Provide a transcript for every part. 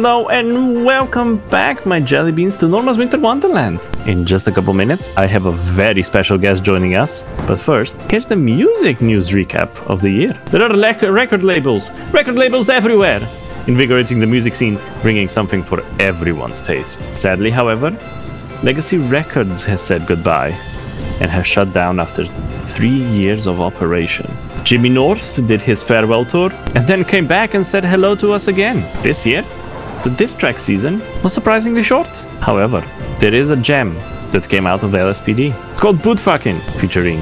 Hello and welcome back, my jelly beans, to Norma's Winter Wonderland. In just a couple minutes, I have a very special guest joining us. But first, here's the music news recap of the year. There are record labels everywhere, invigorating the music scene, bringing something for everyone's taste. Sadly, however, Legacy Records has said goodbye and has shut down after 3 years of operation. Jimmy North did his farewell tour and then came back and said hello to us again. This year, the diss track season was surprisingly short. However, there is a gem that came out of LSPD. It's called Bootfucking, featuring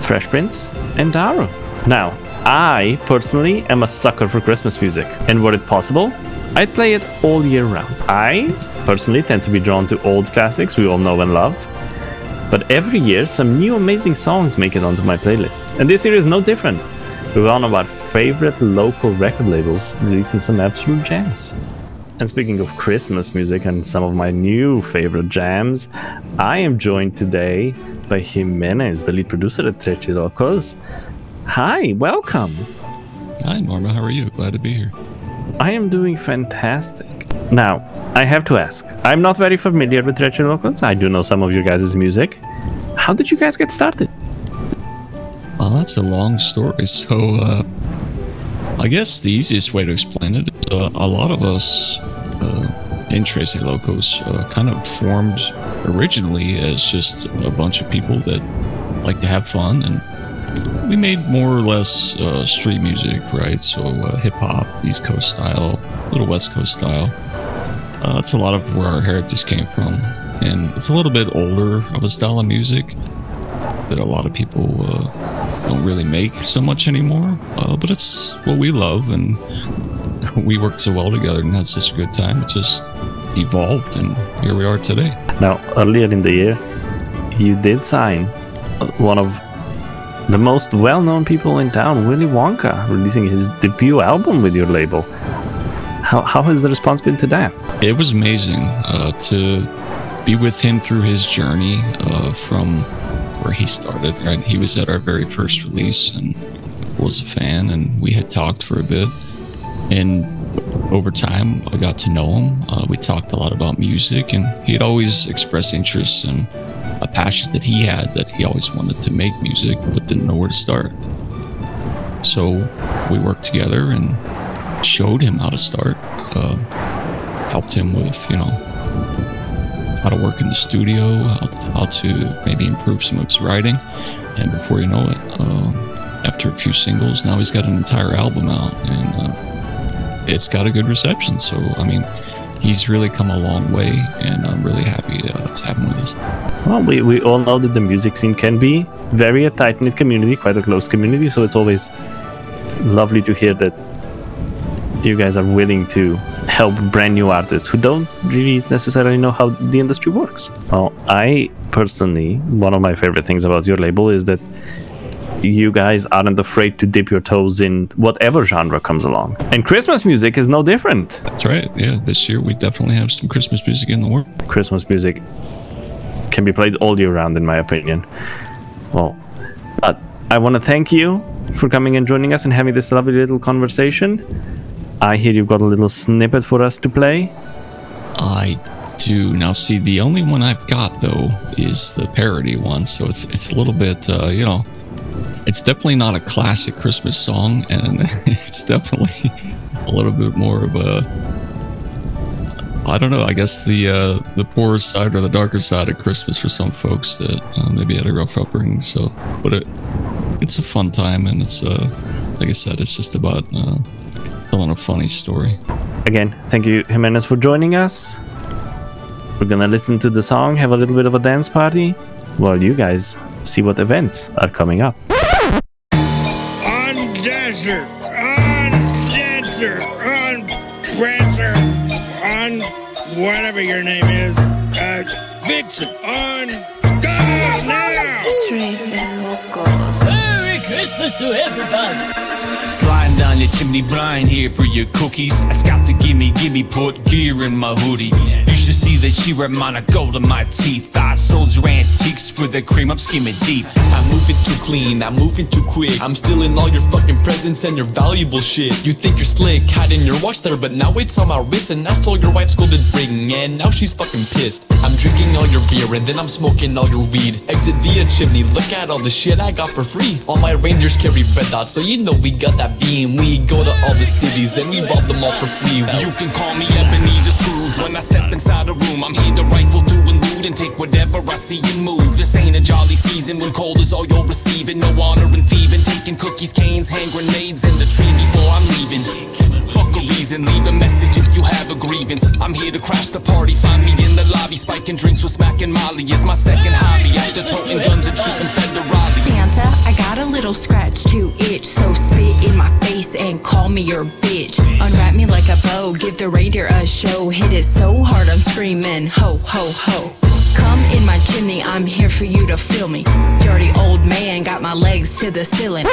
Fresh Prince and Daro. Now, I personally am a sucker for Christmas music, and were it possible, I'd play it all year round. I personally tend to be drawn to old classics we all know and love, but every year some new amazing songs make it onto my playlist, and this year is no different, with one of our favorite local record labels releasing some absolute jams. And speaking of Christmas music and some of my new favorite jams, I am joined today by Jimenez, the lead producer at Trece Locos. Hi, welcome. Hi Norma, how are you? Glad to be here. I am doing fantastic. Now, I have to ask, I'm not very familiar with Trece Locos. I do know some of your guys' music. How did you guys get started? Well, that's a long story. So, I guess the easiest way to explain it, a lot of us in Trece Locos kind of formed originally as just a bunch of people that like to have fun, and we made more or less street music, right? So hip-hop, East Coast style, a little West Coast style. That's a lot of where our heritage came from, and it's a little bit older of a style of music that a lot of people don't really make so much anymore, but it's what we love, and we worked so well together and had such a good time. It just evolved, and here we are today. Now, earlier in the year, you did sign one of the most well-known people in town, Willy Wonka, releasing his debut album with your label. How has the response been to that? It was amazing to be with him through his journey from where he started, right? He was at our very first release and was a fan, and we had talked for a bit. And over time, I got to know him. We talked a lot about music, and he had always expressed interest and a passion that he had, that he always wanted to make music but didn't know where to start. So we worked together and showed him how to start, helped him with, how to work in the studio, how to maybe improve some of his writing. And before you know it, after a few singles, now he's got an entire album out, and it's got a good reception. So, he's really come a long way, and I'm really happy to have him with us. Well, we all know that the music scene can be very a tight-knit community, quite a close community, so it's always lovely to hear that you guys are willing to help brand new artists who don't really necessarily know how the industry works. Well, I personally, one of my favorite things about your label is that you guys aren't afraid to dip your toes in whatever genre comes along. And Christmas music is no different. That's right. Yeah, this year we definitely have some Christmas music in the works. Christmas music can be played all year round, in my opinion. Well, but I want to thank you for coming and joining us and having this lovely little conversation. I hear you've got a little snippet for us to play. I do. Now, see, the only one I've got, though, is the parody one. So it's a little bit, it's definitely not a classic Christmas song, and it's definitely a little bit more of a, I don't know, I guess the poorer side or the darker side of Christmas for some folks that maybe had a rough upbringing. So, but it's a fun time, and it's, like I said, it's just about telling a funny story. Again, thank you, Jimenez, for joining us. We're gonna listen to the song, have a little bit of a dance party, while you guys see what events are coming up. On Dancer, on Prancer, on whatever your name is, Vixen, on go now! Trece Locos. Merry Christmas to everybody! Sliding down your chimney, Brian here for your cookies. I got the gimme, put gear in my hoodie. You should see that she reminded gold in my teeth. I sold your antiques for the cream, I'm skimming deep. I'm moving too clean, I'm moving too quick. I'm stealing all your fucking presents and your valuable shit. You think you're slick, hiding your watch there, but now it's on my wrist. And I stole your wife's golden ring, and now she's fucking pissed. I'm drinking all your beer, and then I'm smoking all your weed. Exit via chimney, look at all the shit I got for free. All my rangers carry red dots, so you know we got that beam. We go to all the cities, and we rob them all for free. You can call me Ebenezer Scrooge. When I step inside a room, I'm here to rifle through and loot and take whatever I see and move. This ain't a jolly season when cold is all you're receiving. No honor and thieving, taking cookies, canes, hand grenades in the tree before I'm leaving. Fuck a reason, leave a message if you have a grievance. I'm here to crash the party, find me in the lobby. Spiking drinks with smacking Molly is my second hobby. After toting guns and shooting federales. Santa, I got a little scratch to itch, so spit in my face and call me your bitch. Unwrap me like a bow, give the reindeer a show. Hit it so hard I'm screaming, ho, ho, ho. Come in my chimney, I'm here for you to feel me. Dirty old man got my legs to the ceiling.